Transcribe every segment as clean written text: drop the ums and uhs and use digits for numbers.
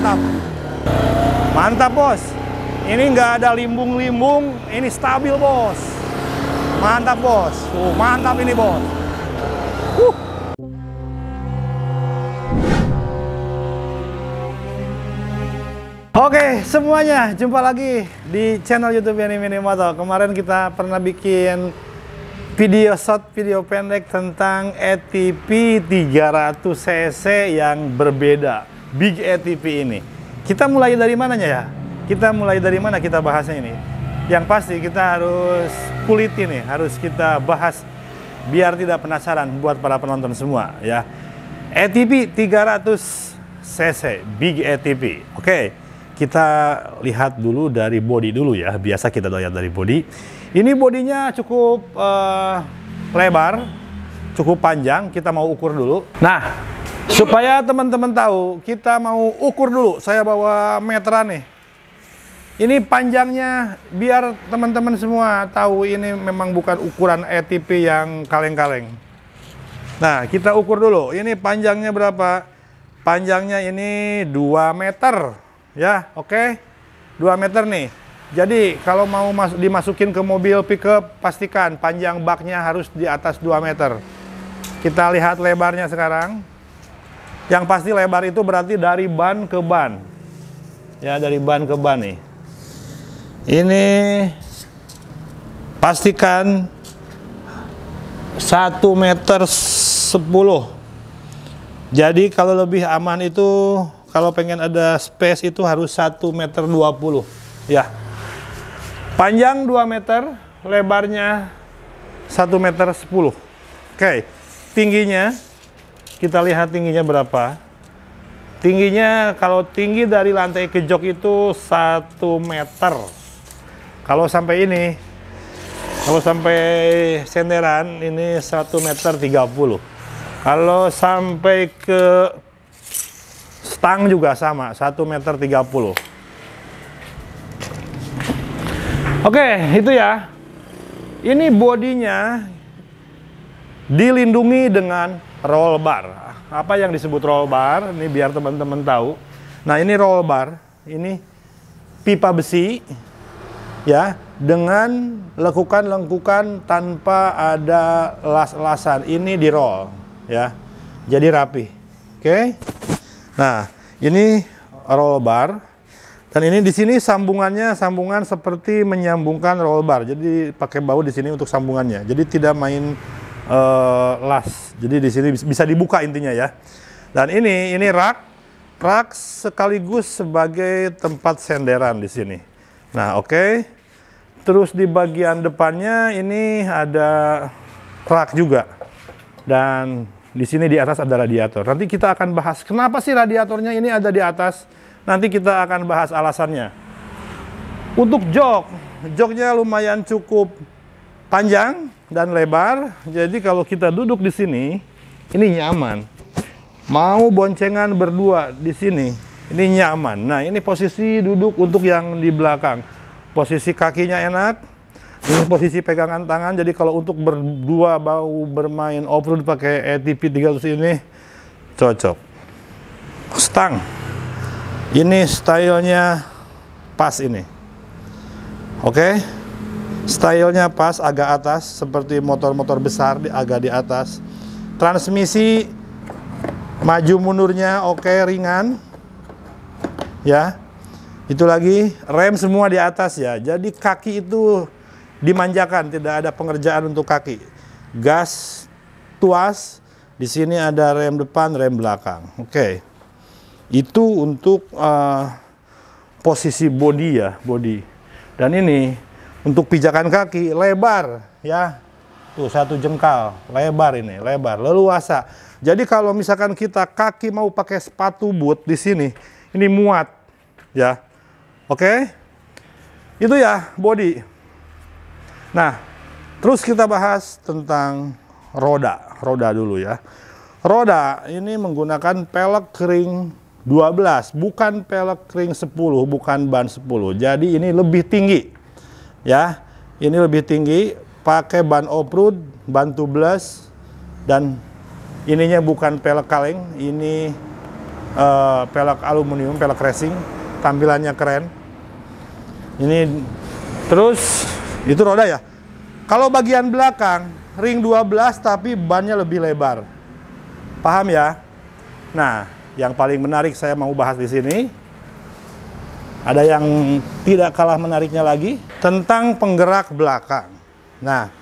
mantap. Mantap, bos. Ini nggak ada limbung-limbung, ini stabil, bos. Mantap, bos. Mantap ini, bos. Oke, semuanya, jumpa lagi di channel YouTube Yani Minimoto. Kemarin kita pernah bikin video short, video pendek tentang ATV 300cc yang berbeda, Big ATV ini. Kita mulai dari mananya ya? Kita mulai dari mana kita bahasnya ini? Yang pasti kita harus kulit ini, harus kita bahas biar tidak penasaran buat para penonton semua ya. ATV 300cc, Big ATV. Oke, kita lihat dulu dari bodi dulu ya. Biasa kita lihat dari bodi. Ini bodinya cukup lebar, cukup panjang. Kita mau ukur dulu. Nah, supaya teman-teman tahu, kita mau ukur dulu. Saya bawa meteran nih. Ini panjangnya, biar teman-teman semua tahu ini memang bukan ukuran ATV yang kaleng-kaleng. Nah, kita ukur dulu. Ini panjangnya berapa? Panjangnya ini 2 meter. Ya, oke. 2 meter nih. Jadi, kalau mau dimasukin ke mobil pickup, pastikan panjang baknya harus di atas 2 meter. Kita lihat lebarnya sekarang. Yang pasti lebar itu berarti dari ban ke ban. Ya, dari ban ke ban nih. Ini pastikan 1 meter 10. Jadi kalau lebih aman itu, kalau pengen ada space itu harus 1 meter 20. Ya. Panjang 2 meter, lebarnya 1 meter 10. Oke. Tingginya, kita lihat tingginya berapa. Tingginya kalau tinggi dari lantai ke jok itu 1 meter. Kalau sampai ini, kalau sampai senderan ini 1 meter 30. Kalau sampai ke stang juga sama, 1 meter 30. Oke, itu ya. Ini bodinya dilindungi dengan roll bar. Apa yang disebut roll bar? Ini biar teman-teman tahu. Nah, ini roll bar. Ini pipa besi. Ya, dengan lengkukan-lengkukan tanpa ada las-lasan. Ini di roll. Ya, jadi rapi. Oke. Nah, ini roll bar, dan ini di sini sambungannya sambungan seperti menyambungkan roll bar. Jadi pakai baut di sini untuk sambungannya. Jadi tidak main las. Jadi di sini bisa dibuka intinya ya. Dan ini rak sekaligus sebagai tempat senderan di sini. Nah, oke. Terus di bagian depannya ini ada rak juga. Dan di sini di atas ada radiator. Nanti kita akan bahas kenapa sih radiatornya ini ada di atas. Nanti kita akan bahas alasannya. Untuk joknya lumayan cukup panjang dan lebar. Jadi kalau kita duduk di sini, ini nyaman. Mau boncengan berdua di sini, ini nyaman. Nah, ini posisi duduk untuk yang di belakang. Posisi kakinya enak. Ini posisi pegangan tangan, jadi kalau untuk berdua mau bermain off-road pakai ATV 300 ini cocok. Stang, ini stylenya pas ini. Oke, stylenya pas, agak atas, seperti motor-motor besar, agak di atas. Transmisi maju mundurnya oke, ringan. Ya, itu lagi, rem semua di atas ya, jadi kaki itu dimanjakan, tidak ada pengerjaan untuk kaki. Gas tuas, di sini ada rem depan, rem belakang. Oke. Itu untuk posisi bodi ya, bodi. Dan ini untuk pijakan kaki lebar ya. Tuh 1 jengkal, lebar ini, lebar, leluasa. Jadi kalau misalkan kita kaki mau pakai sepatu boot di sini, ini muat ya. Oke. Itu ya bodi. Nah, terus kita bahas tentang roda dulu ya. Roda ini menggunakan pelek ring 12, bukan pelek ring 10, bukan ban 10. Jadi ini lebih tinggi. Ya, ini lebih tinggi, pakai ban off-road, ban tubeless, dan ininya bukan pelek kaleng, ini pelek aluminium, pelek racing, tampilannya keren. Ini terus itu roda ya. Kalau bagian belakang ring 12 tapi bannya lebih lebar. Paham ya? Nah, yang paling menarik saya mau bahas di sini. Ada yang tidak kalah menariknya lagi tentang penggerak belakang. Nah,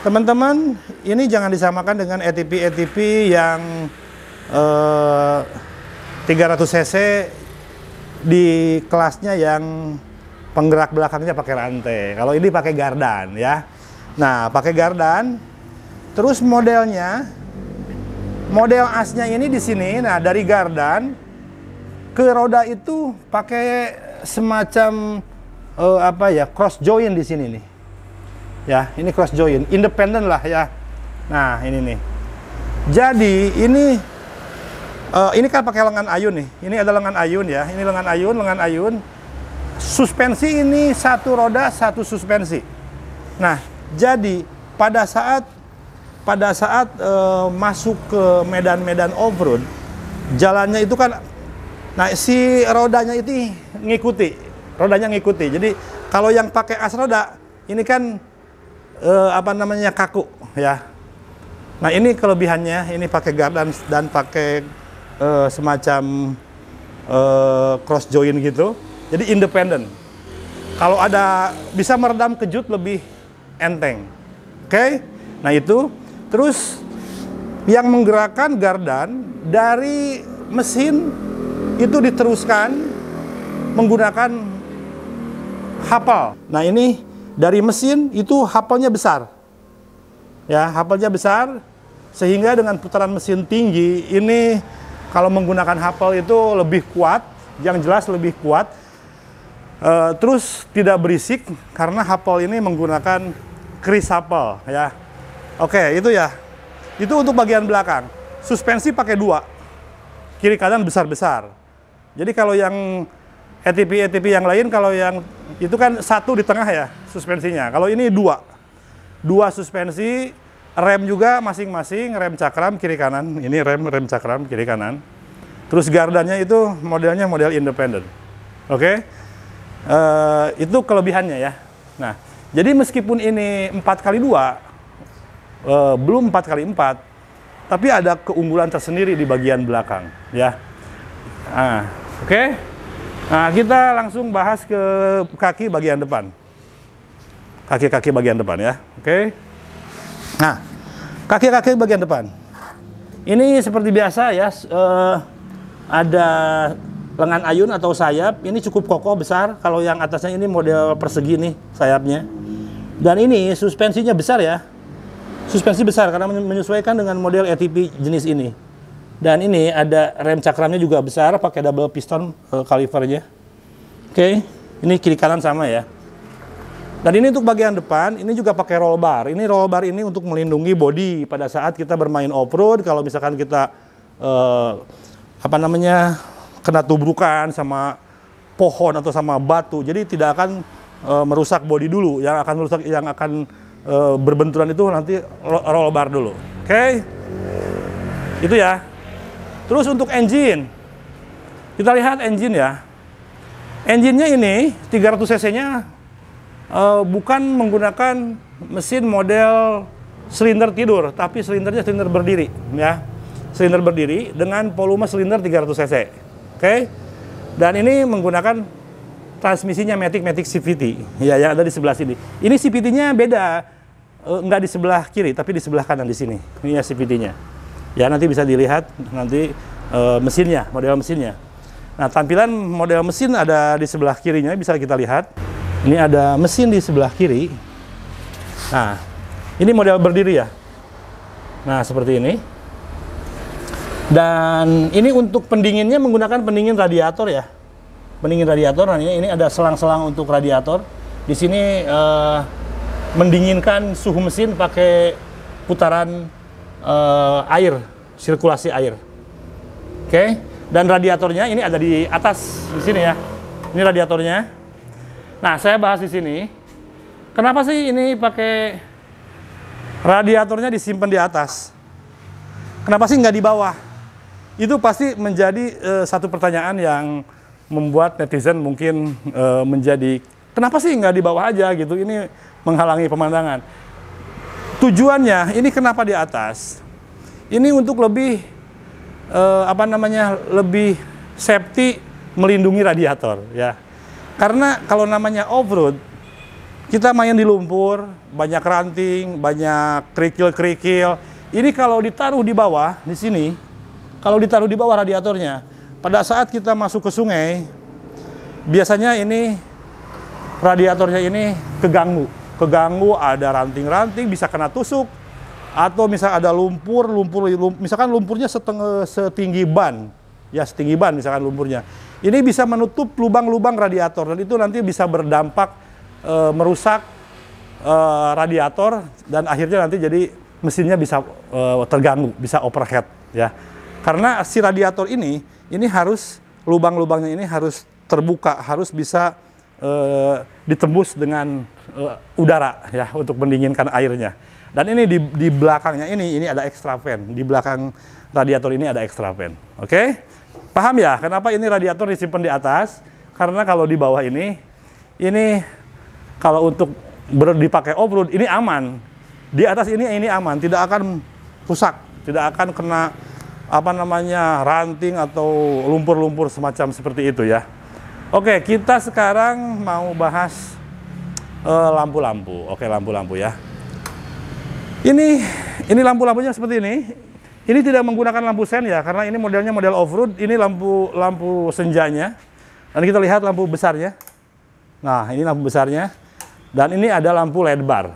teman-teman, ini jangan disamakan dengan ATP yang 300 cc di kelasnya yang penggerak belakangnya pakai rantai. Kalau ini pakai gardan ya. Nah, pakai gardan. Terus modelnya, model asnya ini di sini. Nah, dari gardan ke roda itu pakai semacam cross joint di sini nih. Ya, ini cross joint, independen lah ya. Nah, ini nih. Jadi ini kan pakai lengan ayun nih. Ini ada lengan ayun ya. Ini lengan ayun. Suspensi ini satu roda, satu suspensi. Nah, jadi pada saat masuk ke medan-medan off-road, jalannya itu kan, nah si rodanya itu ngikuti. Jadi kalau yang pakai as roda, ini kan kaku ya. Nah, ini kelebihannya, ini pakai gardan dan pakai semacam cross joint gitu. Jadi independen. Kalau ada bisa meredam kejut lebih enteng. Oke? Nah, itu. Terus yang menggerakkan gardan dari mesin itu diteruskan menggunakan hapal. Nah, ini dari mesin itu hapalnya besar. Ya, hapalnya besar sehingga dengan putaran mesin tinggi ini kalau menggunakan hapal itu lebih kuat, yang jelas lebih kuat. Terus tidak berisik karena hapal ini menggunakan kris hapal ya. Oke, itu ya. Itu untuk bagian belakang. Suspensi pakai 2. Kiri kanan besar-besar. Jadi kalau yang ATP yang lain, kalau yang itu kan 1 di tengah ya suspensinya. Kalau ini 2. 2 suspensi, rem juga masing-masing, rem cakram kiri kanan. Ini rem cakram kiri kanan. Terus gardannya itu modelnya model independen. Oke? Itu kelebihannya ya. Nah, jadi meskipun ini 4x2, belum 4x4, tapi ada keunggulan tersendiri di bagian belakang ya. Nah, oke. Nah, kita langsung bahas ke kaki bagian depan. Kaki-kaki bagian depan ya. Oke. Nah, kaki-kaki bagian depan. Ini seperti biasa ya, ada lengan ayun atau sayap. Ini cukup kokoh besar. Kalau yang atasnya ini model persegi nih sayapnya. Dan ini suspensinya besar ya. Suspensi besar karena menyesuaikan dengan model ATP jenis ini. Dan ini ada rem cakramnya juga besar, pakai double piston kalipernya. Oke, ini kiri kanan sama ya. Dan ini untuk bagian depan, ini juga pakai roll bar. Ini roll bar ini untuk melindungi bodi pada saat kita bermain off-road. Kalau misalkan kita kena tubrukan sama pohon atau sama batu, jadi tidak akan merusak bodi dulu. Yang akan berbenturan itu nanti roll bar dulu. Oke. Itu ya. Terus untuk engine, kita lihat engine ya. Engine-nya ini 300 cc-nya bukan menggunakan mesin model silinder tidur, tapi silindernya silinder berdiri ya. Silinder berdiri dengan volume silinder 300 cc. Oke. Dan ini menggunakan transmisinya Matic CVT ya, yang ada di sebelah sini. Ini CVT-nya beda, nggak di sebelah kiri tapi di sebelah kanan di sini. Ini ya CVT-nya. Ya, nanti bisa dilihat nanti mesinnya, model mesinnya. Nah, tampilan model mesin ada di sebelah kirinya, bisa kita lihat. Ini ada mesin di sebelah kiri. Nah, ini model berdiri ya. Nah, seperti ini. Dan ini untuk pendinginnya menggunakan pendingin radiator ya. Pendingin radiator. Nah, ini ada selang-selang untuk radiator. Di sini mendinginkan suhu mesin pakai putaran air, sirkulasi air. Oke. Dan radiatornya ini ada di atas di sini ya. Ini radiatornya. Nah, saya bahas di sini. Kenapa sih ini pakai radiatornya disimpan di atas? Kenapa sih nggak di bawah? Itu pasti menjadi satu pertanyaan yang membuat netizen mungkin menjadi, kenapa sih nggak di bawah aja gitu, ini menghalangi pemandangan. Tujuannya, ini kenapa di atas? Ini untuk lebih, lebih safety, melindungi radiator ya. Karena kalau namanya off-road, kita main di lumpur, banyak ranting, banyak kerikil-kerikil. Ini kalau ditaruh di bawah, di sini, kalau ditaruh di bawah radiatornya, pada saat kita masuk ke sungai, biasanya ini radiatornya ini keganggu. Keganggu, ada ranting-ranting, bisa kena tusuk, atau misal ada lumpur, misalkan lumpurnya setinggi ban, ya setinggi ban misalkan lumpurnya. Ini bisa menutup lubang-lubang radiator, dan itu nanti bisa berdampak merusak radiator, dan akhirnya nanti jadi mesinnya bisa terganggu, bisa overheat ya. Karena si radiator ini harus lubang-lubangnya ini harus terbuka, harus bisa ditembus dengan udara ya untuk mendinginkan airnya. Dan ini di belakangnya ini ada extra fan. Di belakang radiator ini ada extra fan. Oke? Paham ya kenapa ini radiator disimpan di atas? Karena kalau di bawah ini kalau untuk dipakai off-road ini aman. Di atas ini aman, tidak akan rusak, tidak akan kena ranting atau lumpur-lumpur semacam seperti itu ya. Oke, kita sekarang mau bahas lampu-lampu. Oke, lampu-lampu ya. Ini lampu-lampunya seperti ini. Ini tidak menggunakan lampu sen ya, karena ini modelnya model off-road. Ini lampu senjanya. Dan kita lihat lampu besarnya. Nah, ini lampu besarnya. Dan ini ada lampu LED bar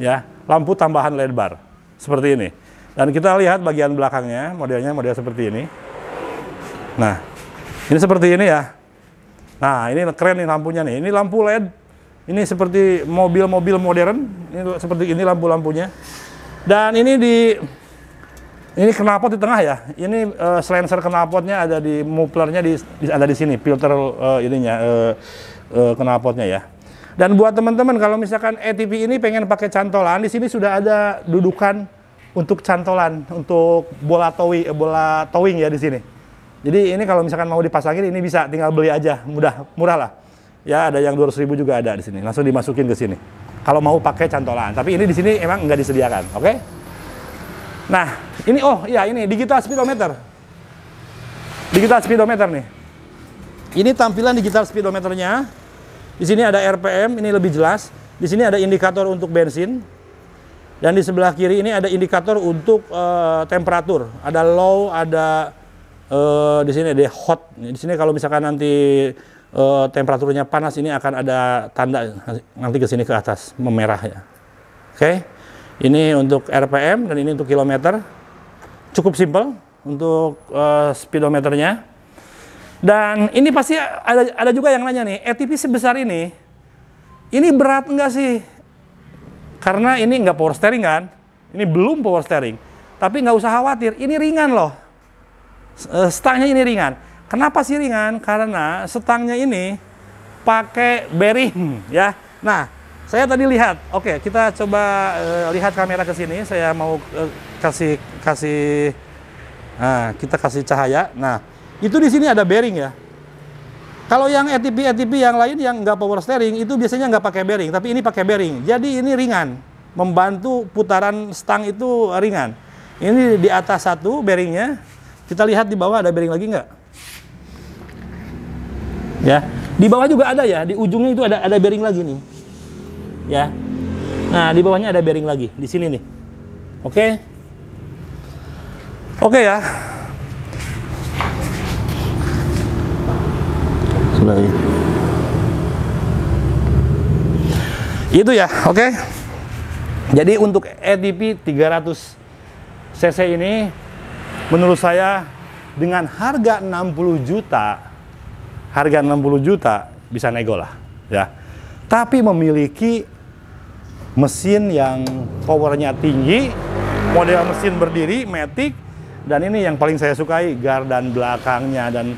ya, lampu tambahan LED bar seperti ini. Dan kita lihat bagian belakangnya, modelnya model seperti ini. Nah, ini seperti ini ya. Nah, ini keren nih lampunya nih. Ini lampu LED. Ini seperti mobil-mobil modern. Ini seperti ini lampu-lampunya. Dan ini knalpot di tengah ya. Ini silencer knalpotnya ada di mufflernya ada di sini, filter knalpotnya ya. Dan buat teman-teman kalau misalkan ATV ini pengen pakai cantolan, di sini sudah ada dudukan untuk cantolan, untuk bola towing ya di sini. Jadi ini kalau misalkan mau dipasangin ini bisa, tinggal beli aja, murah lah. Ya ada yang 200.000 juga ada di sini, langsung dimasukin ke sini. Kalau mau pakai cantolan, tapi ini di sini emang nggak disediakan, oke? Nah, ini digital speedometer. Digital speedometer nih. Ini tampilan digital speedometernya. Di sini ada RPM, ini lebih jelas. Di sini ada indikator untuk bensin. Dan di sebelah kiri ini ada indikator untuk temperatur. Ada low, ada di sini ada hot. Di sini kalau misalkan nanti temperaturnya panas, ini akan ada tanda nanti ke sini ke atas memerah ya. Oke. Ini untuk RPM dan ini untuk kilometer. Cukup simpel untuk speedometernya. Dan ini pasti ada juga yang nanya nih, ATV sebesar ini berat enggak sih? Karena ini nggak power steering kan? Ini belum power steering. Tapi nggak usah khawatir, ini ringan loh. Stangnya ini ringan. Kenapa sih ringan? Karena stangnya ini pakai bearing ya. Nah, saya tadi lihat. Oke, kita coba lihat kamera ke sini. Saya mau kita kasih cahaya. Nah, itu di sini ada bearing ya. Kalau yang ATV yang lain yang nggak power steering itu biasanya nggak pakai bearing, tapi ini pakai bearing. Jadi ini ringan, membantu putaran stang itu ringan. Ini di atas satu bearingnya. Kita lihat di bawah ada bearing lagi nggak? Ya, di bawah juga ada ya. Di ujungnya itu ada bearing lagi nih. Ya. Nah, di bawahnya ada bearing lagi di sini nih. Oke. Oke ya. Itu ya, oke. Jadi untuk ATV 300 cc ini menurut saya dengan harga 60 juta bisa nego lah ya. Tapi memiliki mesin yang powernya tinggi, model mesin berdiri, matic, dan ini yang paling saya sukai gardan belakangnya dan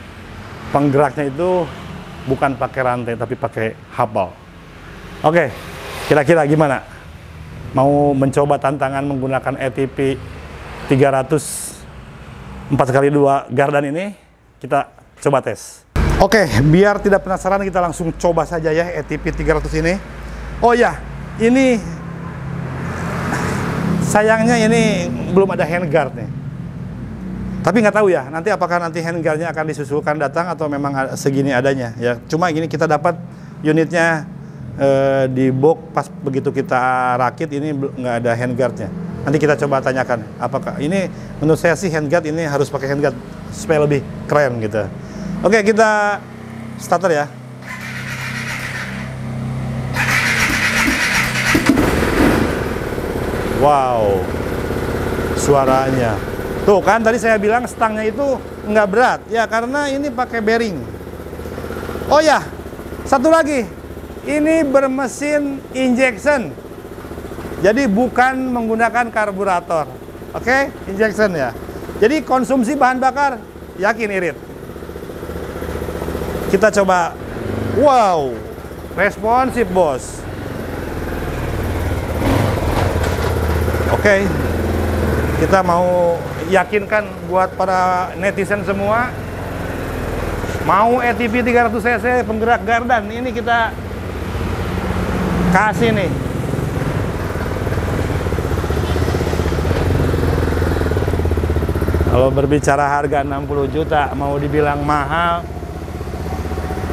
penggeraknya itu bukan pakai rantai tapi pakai habal. Oke, kira-kira gimana? Mau mencoba tantangan menggunakan ATV 300 4x2 Gardan ini kita coba tes. Oke, biar tidak penasaran kita langsung coba saja ya ATP 300 ini. Oh ya, ini sayangnya ini belum ada handguard nih. Tapi nggak tahu ya, nanti apakah nanti handguardnya akan disusulkan datang atau memang segini adanya ya. Cuma gini kita dapat unitnya di box pas begitu kita rakit ini nggak ada handguardnya. Nanti kita coba tanyakan apakah ini, menurut saya sih handguard ini harus pakai handguard supaya lebih keren gitu. Oke, kita starter ya. Wow, suaranya. Tuh kan tadi saya bilang stangnya itu nggak berat ya karena ini pakai bearing. Oh ya, satu lagi, ini bermesin injection. Jadi bukan menggunakan karburator. Oke, injection ya. Jadi konsumsi bahan bakar yakin irit. Kita coba. Wow, responsif bos. Oke, kita mau yakinkan buat para netizen semua, mau ATP 300 cc penggerak Gardan ini kita kasih nih. Kalau berbicara harga 60 juta mau dibilang mahal,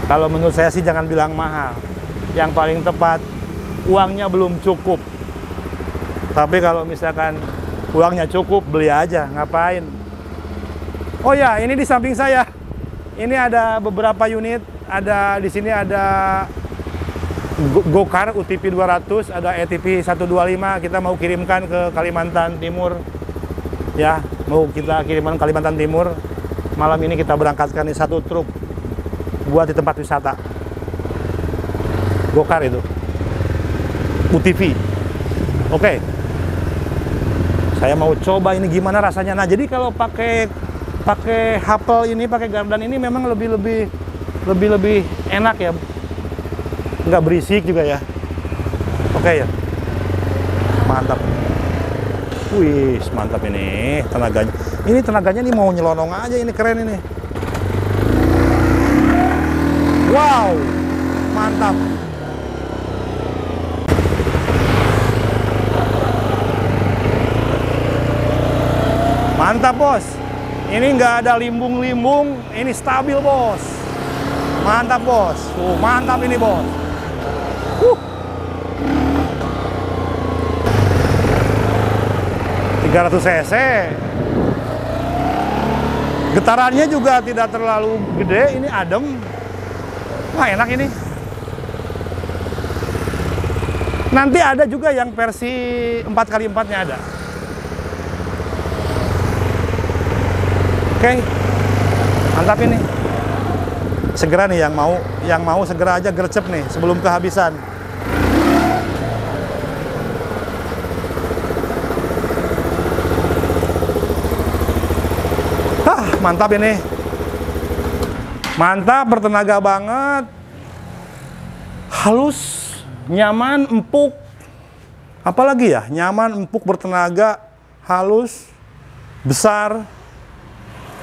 kalau menurut saya sih jangan bilang mahal. Yang paling tepat, uangnya belum cukup. Tapi kalau misalkan uangnya cukup, beli aja, ngapain? Oh ya, ini di samping saya. Ini ada beberapa unit, ada di sini ada Go-Kart UTP 200, ada ATP 125, kita mau kirimkan ke Kalimantan Timur. Ya, mau kita kirimkan ke Kalimantan Timur. Malam ini kita berangkatkan di satu truk buat di tempat wisata. Go-Kart itu. UTV. Oke. Saya mau coba ini gimana rasanya. Nah, jadi kalau pakai Hapel ini, pakai Gardan ini memang lebih enak ya. Nggak berisik juga ya. Oke ya. Mantap. Wih, mantap ini tenaganya. Ini tenaganya nih mau nyelonong aja, ini keren ini. Wow, mantap. Mantap bos. Ini nggak ada limbung-limbung, ini stabil bos. Mantap bos. Mantap ini bos. 300 cc. Getarannya juga tidak terlalu gede, ini adem. Wah, enak ini. Nanti ada juga yang versi 4x4-nya ada. Oke. Mantap ini. Segera nih yang mau segera aja gercep nih sebelum kehabisan. Mantap ini. Mantap, bertenaga banget. Halus, nyaman, empuk. Apalagi ya? Nyaman, empuk, bertenaga, halus, besar.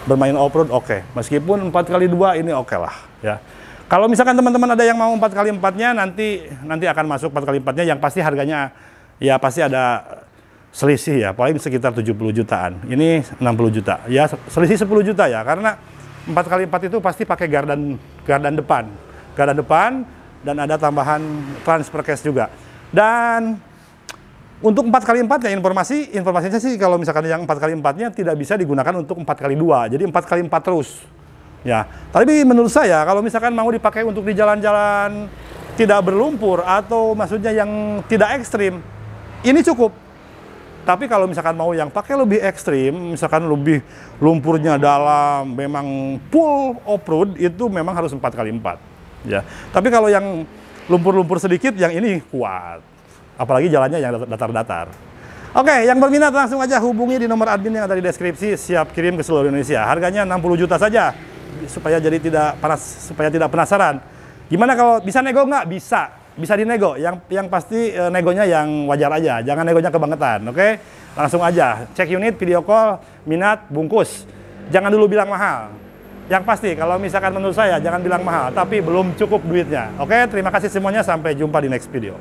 Bermain off-road oke. Meskipun 4x2 ini oke lah ya. Kalau misalkan teman-teman ada yang mau 4x4-nya nanti akan masuk 4x4-nya yang pasti harganya ya pasti ada selisih ya, paling sekitar 70 jutaan. Ini 60 juta. Ya, selisih 10 juta ya, karena 4x4 itu pasti pakai gardan depan. Gardan depan dan ada tambahan transfer case juga. Dan untuk 4x4 ya informasinya sih kalau misalkan yang 4x4-nya tidak bisa digunakan untuk 4x2. Jadi 4x4 terus. Ya. Tapi menurut saya kalau misalkan mau dipakai untuk di jalan-jalan tidak berlumpur atau maksudnya yang tidak ekstrim, ini cukup. Tapi kalau misalkan mau yang pakai lebih ekstrim, misalkan lebih lumpurnya dalam, memang full off-road, itu memang harus 4x4. Ya. Tapi kalau yang lumpur-lumpur sedikit, yang ini kuat. Apalagi jalannya yang datar-datar. Oke, yang berminat langsung aja hubungi di nomor admin yang ada di deskripsi, siap kirim ke seluruh Indonesia. Harganya 60 juta saja, supaya tidak penasaran. Gimana kalau bisa nego nggak? Bisa dinego, yang pasti negonya yang wajar aja, jangan negonya kebangetan, oke? Langsung aja, cek unit, video call, minat, bungkus. jangan dulu bilang mahal. Yang pasti, kalau misalkan menurut saya, jangan bilang mahal, tapi belum cukup duitnya. Oke, terima kasih semuanya, sampai jumpa di next video.